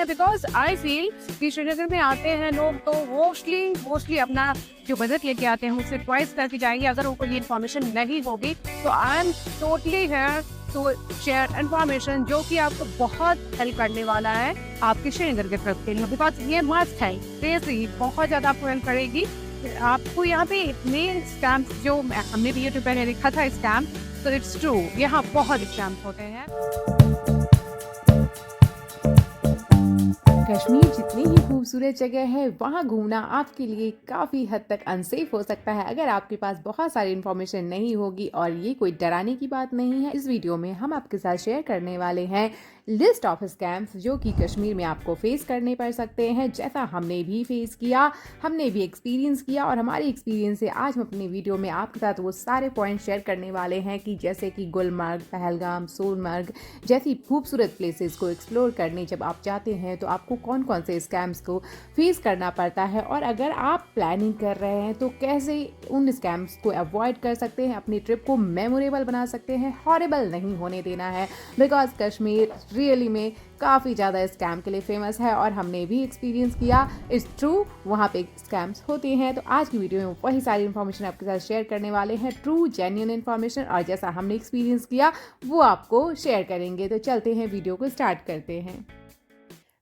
हैं, because I feel कि श्रीनगर में आते हैं लोग तो मोस्टली अपना जो बजट लेके आते हैं उससे ट्वाइस करके जाएंगे। अगर उनको ये इन्फॉर्मेशन नहीं होगी तो I am totally here to share information जो कि आपको बहुत हेल्प करने वाला है आपके श्रीनगर के ट्रिप के लिए, बिकॉज ये मस्ट है, सीरियसली बहुत ज़्यादा आपको हेल्प करेगी। आपको यहाँ पे इतने स्कैम्स जो हमने भी यूट्यूब पर देखा था स्कैम, तो इट्स ट्रू, यहाँ बहुत स्कैम्स होते हैं। कश्मीर जितनी ही खूबसूरत जगह है वहाँ घूमना आपके लिए काफ़ी हद तक अनसेफ हो सकता है अगर आपके पास बहुत सारी इन्फॉर्मेशन नहीं होगी। और ये कोई डराने की बात नहीं है। इस वीडियो में हम आपके साथ शेयर करने वाले हैं लिस्ट ऑफ स्कैम्स जो कि कश्मीर में आपको फेस करने पड़ सकते हैं, जैसा हमने भी फेस किया, हमने भी एक्सपीरियंस किया। और हमारे एक्सपीरियंस से आज हम अपने वीडियो में आपके साथ वो सारे पॉइंट शेयर करने वाले हैं कि जैसे कि गुलमर्ग, पहलगाम, सोनमर्ग जैसी खूबसूरत प्लेसेस को एक्सप्लोर करने जब आप जाते हैं तो आपको कौन कौन से स्कैम्स को फेस करना पड़ता है, और अगर आप प्लानिंग कर रहे हैं तो कैसे उन स्कैम्स को अवॉइड कर सकते हैं, अपनी ट्रिप को मेमोरेबल बना सकते हैं, हॉरिबल नहीं होने देना है। बिकॉज कश्मीर रियली में काफ़ी ज़्यादा स्कैम के लिए फेमस है और हमने भी एक्सपीरियंस किया। इट्स ट्रू, वहाँ पे स्कैम्स होते हैं। तो आज की वीडियो में वही सारी इन्फॉर्मेशन आपके साथ शेयर करने वाले हैं, ट्रू जेन्युइन इन्फॉर्मेशन, और जैसा हमने एक्सपीरियंस किया वो आपको शेयर करेंगे। तो चलते हैं, वीडियो को स्टार्ट करते हैं।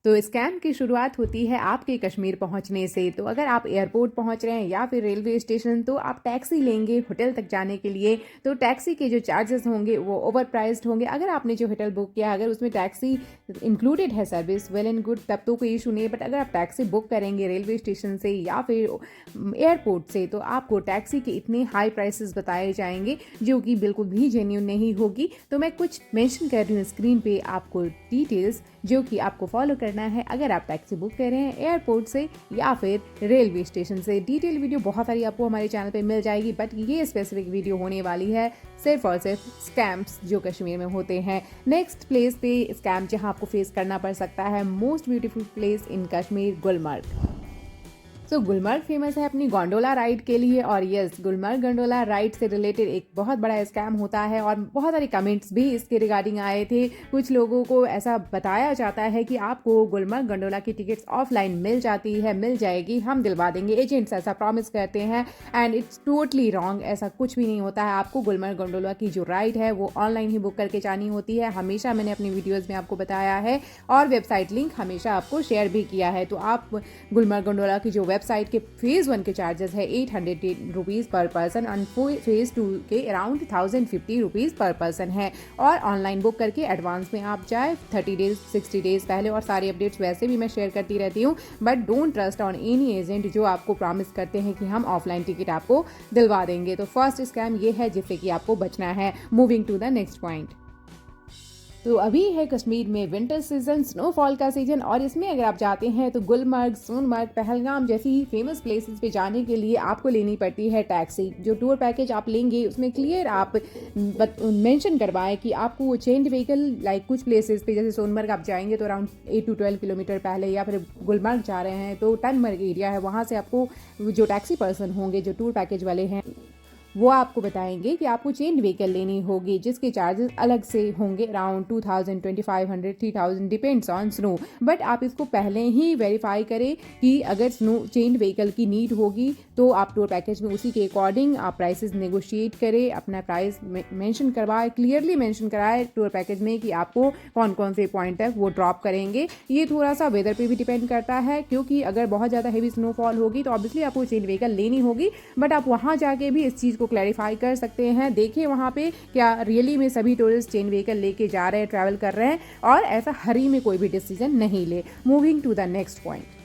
तो स्कैम की शुरुआत होती है आपके कश्मीर पहुंचने से। तो अगर आप एयरपोर्ट पहुंच रहे हैं या फिर रेलवे स्टेशन तो आप टैक्सी लेंगे होटल तक जाने के लिए। तो टैक्सी के जो चार्जेस होंगे वो ओवर प्राइस्ड होंगे। अगर आपने जो होटल बुक किया अगर उसमें टैक्सी इंक्लूडेड है सर्विस, वेल एंड गुड, तब तो कोई इशू नहीं है। बट अगर आप टैक्सी बुक करेंगे रेलवे स्टेशन से या फिर एयरपोर्ट से तो आपको टैक्सी के इतने हाई प्राइसेस बताए जाएंगे जो कि बिल्कुल भी जेन्युइन नहीं होगी। तो मैं कुछ मेंशन कर रही हूँ स्क्रीन पे आपको डिटेल्स जो कि आपको फॉलो करना है अगर आप टैक्सी बुक कर रहे हैं एयरपोर्ट से या फिर रेलवे स्टेशन से। डिटेल वीडियो बहुत सारी आपको हमारे चैनल पे मिल जाएगी, बट ये स्पेसिफिक वीडियो होने वाली है सिर्फ और सिर्फ स्कैम्स जो कश्मीर में होते हैं। नेक्स्ट प्लेस पे स्कैम जहां आपको फेस करना पड़ सकता है, most beautiful place in Kashmir, Gulmarg. तो गुलमर्ग फेमस है अपनी गोंडोला राइड के लिए। और यस, गुलमर्ग गोंडोला राइड से रिलेटेड एक बहुत बड़ा स्कैम होता है और बहुत सारे कमेंट्स भी इसके रिगार्डिंग आए थे। कुछ लोगों को ऐसा बताया जाता है कि आपको गुलमर्ग गोंडोला की टिकट्स ऑफलाइन मिल जाती है, मिल जाएगी, हम दिलवा देंगे, एजेंट्स ऐसा प्रॉमिस करते हैं। एंड इट्स टोटली रॉन्ग, ऐसा कुछ भी नहीं होता है। आपको गुलमर्ग गोंडोला की जो राइड है वो ऑनलाइन ही बुक करके जानी होती है। हमेशा मैंने अपनी वीडियोज़ में आपको बताया है और वेबसाइट लिंक हमेशा आपको शेयर भी किया है। तो आप गुलमर्ग गोंडोला की जो वेबसाइट के फेज 1 के चार्जेस है 800 रुपीज़ पर पर्सन और फेज 2 के अराउंड 1050 रुपीज़ पर पर्सन है। और ऑनलाइन बुक करके एडवांस में आप जाए 30 डेज 60 डेज पहले। और सारी अपडेट्स वैसे भी मैं शेयर करती रहती हूँ, but don't trust on any agent जो आपको प्रॉमिस करते हैं कि हम ऑफलाइन टिकट आपको दिलवा देंगे। तो फर्स्ट स्कैम ये है जिससे कि आपको बचना है। Moving to the next point. तो अभी है कश्मीर में विंटर सीजन, स्नोफॉल का सीजन, और इसमें अगर आप जाते हैं तो गुलमर्ग, सोनमर्ग, पहलगाम जैसी फेमस प्लेसेस पे जाने के लिए आपको लेनी पड़ती है टैक्सी। जो टूर पैकेज आप लेंगे उसमें क्लियर आप मेंशन करवाएं कि आपको वो चेंज व्हीकल, लाइक कुछ प्लेसेस पे जैसे सोनमर्ग आप जाएंगे तो अराउंड 8 to 12 किलोमीटर पहले, या फिर गुलमर्ग जा रहे हैं तो टनमर्ग एरिया है, वहाँ से आपको जो टैक्सी पर्सन होंगे जो टूर पैकेज वाले हैं वो आपको बताएंगे कि आपको चेंज व्हीकल लेनी होगी जिसके चार्जेस अलग से होंगे, around 2000, 2500, 3000, depends on snow. But आप इसको पहले ही वेरीफाई करें कि अगर स्नो चेंज व्हीकल की नीड होगी तो आप टूर पैकेज में उसी के अकॉर्डिंग आप प्राइसेस नेगोशिएट करें, अपना प्राइस मेंशन करवाएं, क्लियरली मेंशन कराएं टूर पैकेज में कि आपको कौन कौन से पॉइंट तक वो ड्रॉप करेंगे। ये थोड़ा सा वेदर पे भी डिपेंड करता है, क्योंकि अगर बहुत ज़्यादा हेवी स्नोफॉल होगी तो ऑब्वियसली आपको चेंज व्हीकल लेनी होगी, बट आप वहाँ जाके भी इस चीज़ को क्लैरिफाई कर सकते हैं। देखिए वहाँ पे क्या रियली में सभी टूरिस्ट चेन व्हीकल लेके जा रहे हैं, ट्रैवल कर रहे हैं, और ऐसा हरी में कोई भी डिसीजन नहीं ले। Moving to the next point.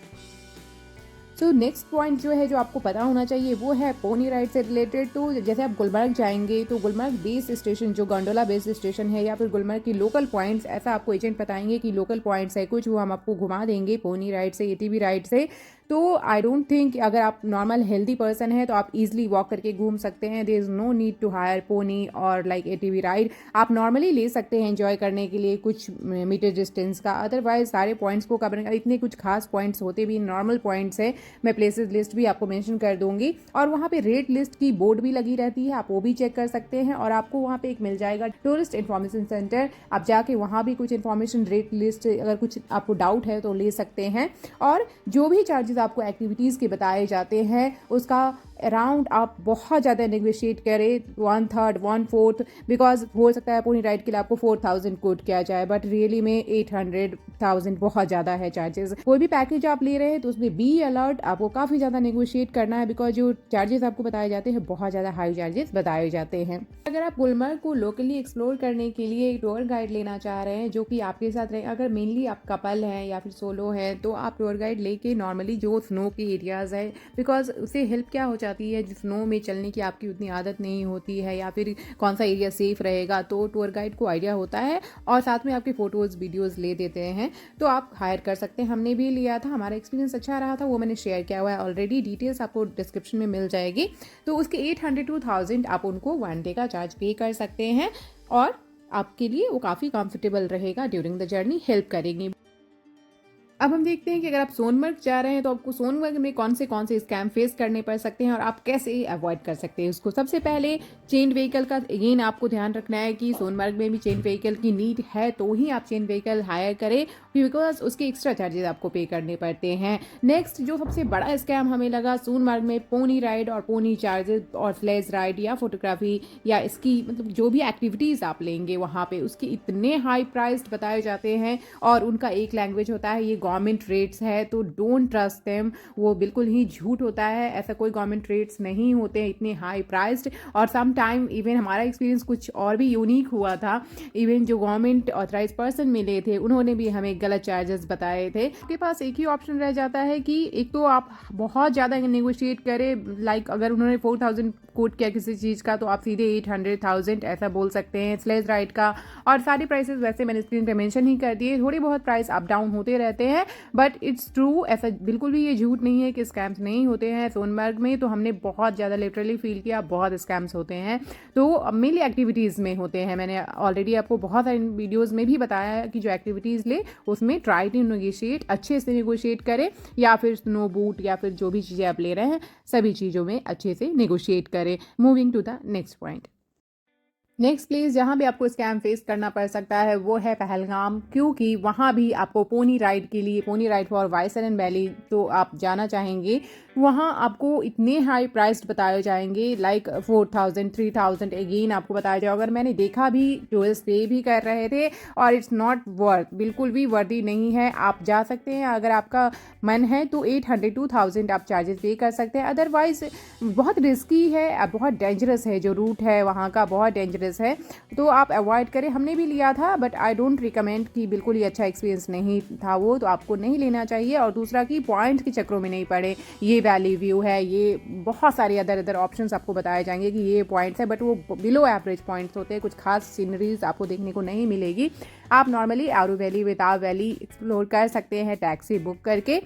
So next point जो है जो आपको पता होना चाहिए वो है पोनी राइड से रिलेटेड। तो जैसे आप गुलमर्ग जाएंगे तो गुलमर्ग बेस स्टेशन जो गोंडोला बेस स्टेशन है या फिर गुलमर्ग की लोकल पॉइंट्स, ऐसा आपको एजेंट बताएंगे कि लोकल पॉइंट्स है कुछ, वो हम आपको घुमा देंगे पोनी राइड से, एटीवी राइड से। तो आई डोंट थिंक अगर आप नॉर्मल हेल्दी पर्सन है तो आप इजीली वॉक करके घूम सकते हैं। There is no need to hire pony और लाइक एटीवी राइड। आप नॉर्मली ले सकते हैं एंजॉय करने के लिए कुछ मीटर डिस्टेंस का। अदरवाइज सारे पॉइंट्स को कवर इतने कुछ खास पॉइंट्स होते भी नॉर्मल पॉइंट्स है। मैं प्लेसेस लिस्ट भी आपको मेंशन कर दूंगी और वहाँ पे रेट लिस्ट की बोर्ड भी लगी रहती है, आप वो भी चेक कर सकते हैं। और आपको वहाँ पे एक मिल जाएगा टूरिस्ट इन्फॉर्मेशन सेंटर, आप जाके वहाँ भी कुछ इन्फॉर्मेशन रेट लिस्ट अगर कुछ आपको डाउट है तो ले सकते हैं। और जो भी चार्जेस आपको एक्टिविटीज़ के बताए जाते हैं उसका अराउंड आप बहुत ज़्यादा नेगोशिएट करें, 1/3 1/4, बिकॉज हो सकता है पोनी राइड के लिए आपको 4000 कोट किया जाए, बट रियली में 800,000 बहुत ज़्यादा है चार्जेस। कोई भी पैकेज आप ले रहे हैं तो उसमें बी अलर्ट, आपको काफ़ी ज़्यादा नेगोशिएट करना है, बिकॉज जो चार्जेस आपको बताए जाते हैं बहुत ज़्यादा हाई चार्जेस बताए जाते हैं। अगर आप गुलमर्ग को लोकली एक्सप्लोर करने के लिए एक टूर गाइड लेना चाह रहे हैं जो कि आपके साथ रहे, अगर मेनली आप कपल हैं या फिर सोलो हैं तो आप टूर गाइड लेके नॉर्मली जो स्नो के एरियाज़ है, बिकॉज उससे हेल्प क्या हो जाती है, स्नो में चलने की आपकी उतनी आदत नहीं होती है या फिर कौन सा एरिया सेफ रहेगा, तो टूर गाइड को आइडिया होता है और साथ में आपके फोटोज़ वीडियोज़ ले देते हैं, तो आप हायर कर सकते हैं। हमने भी लिया था, हमारा एक्सपीरियंस अच्छा रहा था, वो मैंने शेयर किया हुआ है ऑलरेडी, डिटेल्स आपको डिस्क्रिप्शन में मिल जाएगी। तो उसके 800 to 1000 आप उनको 1 डे का चार्ज पे कर सकते हैं और आपके लिए वो काफ़ी कंफर्टेबल रहेगा, ड्यूरिंग द जर्नी हेल्प करेंगी। अब हम देखते हैं कि अगर आप सोनमर्ग जा रहे हैं तो आपको सोनमर्ग में कौन से स्कैम फेस करने पड़ सकते हैं और आप कैसे अवॉइड कर सकते हैं उसको। सबसे पहले चेन व्हीकल का अगेन आपको ध्यान रखना है कि सोनमर्ग में भी चेन व्हीकल की नीड है तो ही आप चेन व्हीकल हायर करें, बिकॉज उसके एक्स्ट्रा चार्जेस आपको पे करने पड़ते हैं। नेक्स्ट जो सबसे बड़ा स्कैम हमें लगा सोनमर्ग में पोनी राइड और पोनी चार्जेस और स्लेज राइड या फोटोग्राफी या इसकी मतलब जो भी एक्टिविटीज़ आप लेंगे वहाँ पे उसके इतने हाई प्राइस बताए जाते हैं और उनका एक लैंग्वेज होता है, ये गवर्नमेंट रेट्स है, तो डोंट ट्रस्ट देम, वो बिल्कुल ही झूठ होता है, ऐसा कोई गवर्नमेंट रेट्स नहीं होते हैं इतने हाई प्राइस्ड। और सम टाइम इवन हमारा एक्सपीरियंस कुछ और भी यूनिक हुआ था, इवन जो गवर्नमेंट ऑथराइज पर्सन मिले थे उन्होंने भी हमें गलत चार्जेस बताए थे। आपके पास एक ही ऑप्शन रह जाता है कि एक तो आप बहुत ज़्यादा नेगोशिएट करें, लाइक अगर उन्होंने 4000 कोट किया किसी चीज़ का तो आप सीधे 800,000 ऐसा बोल सकते हैं स्लेज राइड का। और सारे प्राइसेस वैसे मैंने स्क्रीन पे मेंशन ही कर दिए, थोड़ी बहुत प्राइस अप डाउन होते रहते हैं, बट इट्स ट्रू, ऐसा बिल्कुल भी ये झूठ नहीं है कि स्कैम्स नहीं होते हैं सोनमर्ग में। तो हमने बहुत ज़्यादा लिटरली फील किया बहुत स्कैम्स होते हैं, तो मेनली एक्टिविटीज़ में होते हैं। मैंने ऑलरेडी आपको बहुत सारी वीडियोज़ में भी बताया है कि जो एक्टिविटीज़ ले उसमें ट्राई टू नेगोशिएट, अच्छे से नेगोशिएट करें, या फिर स्नो बूट या फिर जो भी चीज़ें आप ले रहे हैं सभी चीज़ों में अच्छे से नेगोशिएट करें। Moving to the next point. Next place जहाँ भी आपको स्कैम फेस करना पड़ सकता है वो है पहलगाम, क्योंकि वहाँ भी आपको पोनी राइड के लिए, पोनी राइड फॉर वाइसरन वैली तो आप जाना चाहेंगे, वहाँ आपको इतने हाई प्राइस्ड बताए जाएंगे, लाइक 4000 3000 अगेन आपको बताया जाएगा। अगर मैंने देखा भी टूरिस्ट पे भी कर रहे थे और इट्स नॉट वर्थ, बिल्कुल भी वर्दी नहीं है। आप जा सकते हैं अगर आपका मन है तो 800 to 1000 आप चार्जेस पे कर सकते हैं, अदरवाइज बहुत रिस्की है, बहुत डेंजरस है, जो रूट है वहाँ का बहुत डेंजरस है, तो आप अवॉइड करें। हमने भी लिया था बट आई डोंट रिकमेंड कि बिल्कुल ही अच्छा एक्सपीरियंस नहीं था वो, तो आपको नहीं लेना चाहिए। और दूसरा कि पॉइंट के चक्रों में नहीं पड़े, ये वैली व्यू है, ये बहुत सारे अदर ऑप्शंस आपको बताए जाएंगे कि ये पॉइंट्स है, बट वो बिलो एवरेज पॉइंट्स होते हैं, कुछ खास सीनरीज आपको देखने को नहीं मिलेगी। आप नॉर्मली आरू वैली, बेताब वैली एक्सप्लोर कर सकते हैं टैक्सी बुक करके।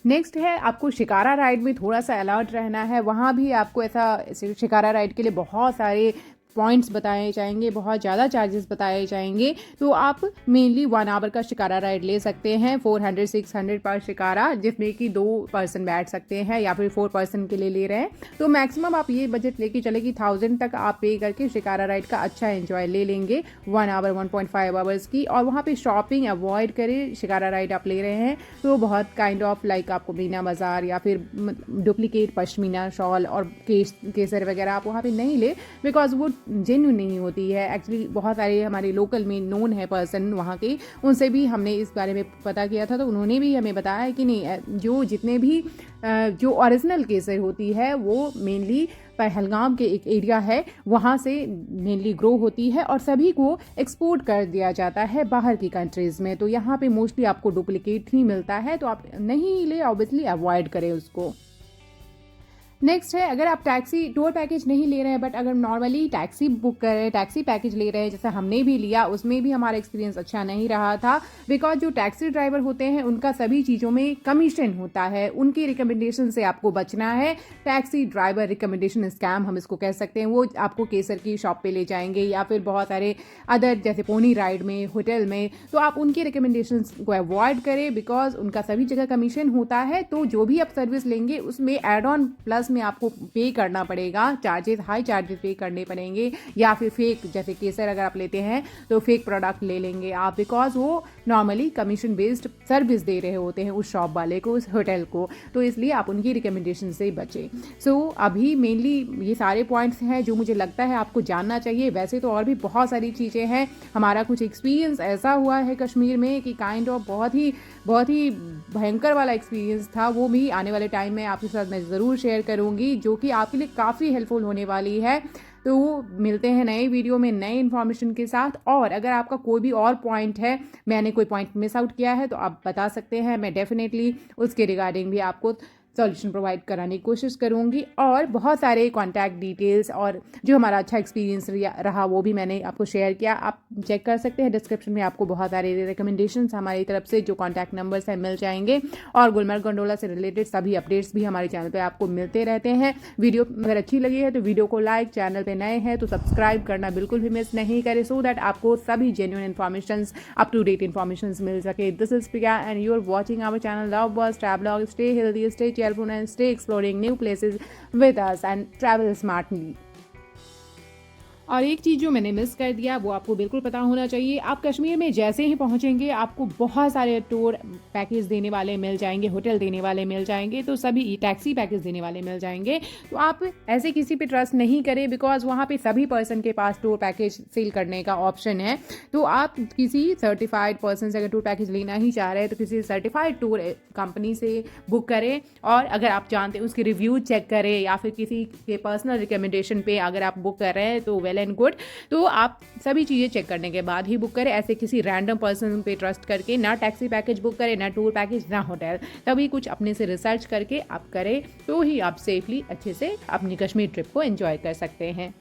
नेक्स्ट है आपको शिकारा राइड में थोड़ा सा अलर्ट रहना है, वहाँ भी आपको ऐसा शिकारा राइड के लिए बहुत सारे पॉइंट्स बताए जाएंगे, बहुत ज़्यादा चार्जेस बताए जाएंगे, तो आप मेनली 1 आवर का शिकारा राइड ले सकते हैं 400-600 पर शिकारा, जिसमें कि 2 पर्सन बैठ सकते हैं, या फिर 4 पर्सन के लिए ले रहे हैं तो मैक्सिमम आप ये बजट लेके चले कि 1000 तक आप पे करके शिकारा राइड का अच्छा एंजॉय ले लेंगे 1 आवर 1.5 आवर्स की। और वहाँ पे शॉपिंग अवॉइड करें, शिकारा राइड आप ले रहे हैं तो बहुत काइंड ऑफ लाइक आपको मीना बाज़ार या फिर डुप्लीकेट पश्मीना शॉल और केसर वगैरह आप वहाँ पे नहीं ले, बिकॉज वो जेन्युइन नहीं होती है। एक्चुअली बहुत सारे हमारे लोकल में नोन है पर्सन वहाँ के, उनसे भी हमने इस बारे में पता किया था, तो उन्होंने भी हमें बताया कि नहीं, जो जितने भी जो ओरिजिनल केसर होती है वो मेनली पहलगाम के एक एरिया है वहाँ से मेनली ग्रो होती है और सभी को एक्सपोर्ट कर दिया जाता है बाहर की कंट्रीज़ में, तो यहाँ पे मोस्टली आपको डुप्लीकेट ही मिलता है, तो आप नहीं ले, ऑब्वियसली अवॉइड करें उसको। नेक्स्ट है, अगर आप टैक्सी टूर पैकेज नहीं ले रहे हैं बट अगर नॉर्मली टैक्सी बुक कर रहे हैं, टैक्सी पैकेज ले रहे हैं जैसे हमने भी लिया, उसमें भी हमारा एक्सपीरियंस अच्छा नहीं रहा था। बिकॉज जो टैक्सी ड्राइवर होते हैं उनका सभी चीज़ों में कमीशन होता है, उनकी रिकमेंडेशन से आपको बचना है। टैक्सी ड्राइवर रिकमेंडेशन स्कैम हम इसको कह सकते हैं। वो आपको केसर की शॉप पे ले जाएंगे या फिर बहुत सारे अदर जैसे पोनी राइड में, होटल में, तो आप उनकी रिकमेंडेशन को अवॉइड करें बिकॉज उनका सभी जगह कमीशन होता है। तो जो भी आप सर्विस लेंगे उसमें एड ऑन प्लस में आपको पे करना पड़ेगा, चार्जेस, हाई चार्जेस पे करने पड़ेंगे। या फिर फेक, जैसे केसर अगर आप लेते हैं तो फेक प्रोडक्ट ले लेंगे आप, बिकॉज वो नॉर्मली कमीशन बेस्ड सर्विस दे रहे होते हैं उस शॉप वाले को, उस होटल को, तो इसलिए आप उनकी रिकमेंडेशन से बचें। सो अभी मेनली ये सारे पॉइंट्स हैं जो मुझे लगता है आपको जानना चाहिए। वैसे तो और भी बहुत सारी चीज़ें हैं। हमारा कुछ एक्सपीरियंस ऐसा हुआ है कश्मीर में कि काइंड ऑफ बहुत ही भयंकर वाला एक्सपीरियंस था, वो भी आने वाले टाइम में आपके साथ मैं ज़रूर शेयर करूंगी, जो कि आपके लिए काफ़ी हेल्पफुल होने वाली है। तो मिलते हैं नए वीडियो में नए इन्फॉर्मेशन के साथ। और अगर आपका कोई भी और पॉइंट है, मैंने कोई पॉइंट मिस आउट किया है तो आप बता सकते हैं, मैं डेफिनेटली उसके रिगार्डिंग भी आपको सॉल्यूशन प्रोवाइड कराने की कोशिश करूंगी। और बहुत सारे कॉन्टैक्ट डिटेल्स और जो हमारा अच्छा एक्सपीरियंस रहा वो भी मैंने आपको शेयर किया, आप चेक कर सकते हैं। डिस्क्रिप्शन में आपको बहुत सारे रिकमेंडेशंस हमारी तरफ से जो कॉन्टैक्ट नंबर्स हैं मिल जाएंगे। और गुलमर्ग गंडोला से रिलेटेड सभी अपडेट्स भी हमारे चैनल पर आपको मिलते रहते हैं। वीडियो अगर अच्छी लगी है तो वीडियो को लाइक, चैनल पर नए हैं तो सब्सक्राइब करना बिल्कुल भी मिस नहीं करें, सो दैट आपको सभी genuine information, up to date information मिल सके। This is Priya and you are watching our channel love bus travelogue. Stay healthy, stay cheerful and stay exploring new places with us and travel smartly. और एक चीज़ जो मैंने miss कर दिया वो आपको बिल्कुल पता होना चाहिए। आप कश्मीर में जैसे ही पहुंचेंगे आपको बहुत सारे टूर पैकेज देने वाले मिल जाएंगे, होटल देने वाले मिल जाएंगे, तो सभी टैक्सी पैकेज देने वाले मिल जाएंगे। तो आप ऐसे किसी पे ट्रस्ट नहीं करें बिकॉज वहाँ पे सभी पर्सन के पास टूर पैकेज सेल करने का ऑप्शन है। तो आप किसी सर्टिफाइड पर्सन से अगर टूर पैकेज लेना ही चाह रहे हैं तो किसी सर्टिफाइड टूर कंपनी से बुक करें। और अगर आप जानते हैं उसके रिव्यू चेक करें, या फिर किसी के पर्सनल रिकमेंडेशन पे अगर आप बुक कर रहे हैं तो वेल एंड गुड। तो आप सभी चीज़ें चेक करने के बाद ही बुक करें। ऐसे किसी रैंडम पर्सन पे ट्रस्ट करके ना टैक्सी पैकेज बुक करें, ना टूर पैकेज, ना होटल। तभी कुछ अपने से रिसर्च करके आप करें तो ही आप सेफली अच्छे से अपनी कश्मीर ट्रिप को एंजॉय कर सकते हैं।